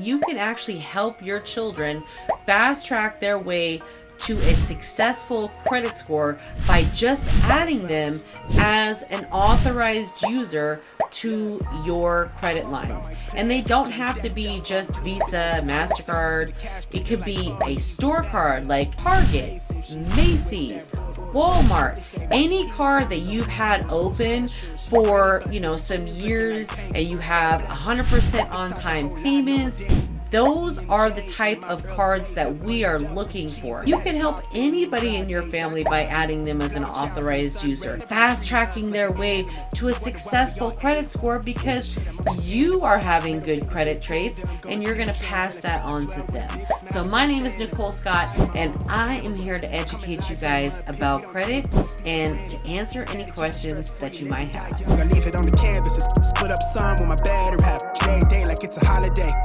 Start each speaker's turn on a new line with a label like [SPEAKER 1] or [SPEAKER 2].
[SPEAKER 1] You can actually help your children fast track their way to a successful credit score by just adding them as an authorized user to your credit lines. And they don't have to be just Visa, MasterCard. It could be a store card like Target, Macys, Walmart, any card that you've had open for, some years and you have 100% on-time payments. Those are the type of cards that we are looking for. You can help anybody in your family by adding them as an authorized user, fast tracking their way to a successful credit score because you are having good credit traits and you're going to pass that on to them. So my name is Nicole Scott and I am here to educate you guys about credit and to answer any questions that you might have.
[SPEAKER 2] I leave it on the canvas, split up some with my battery, have day like it's a holiday.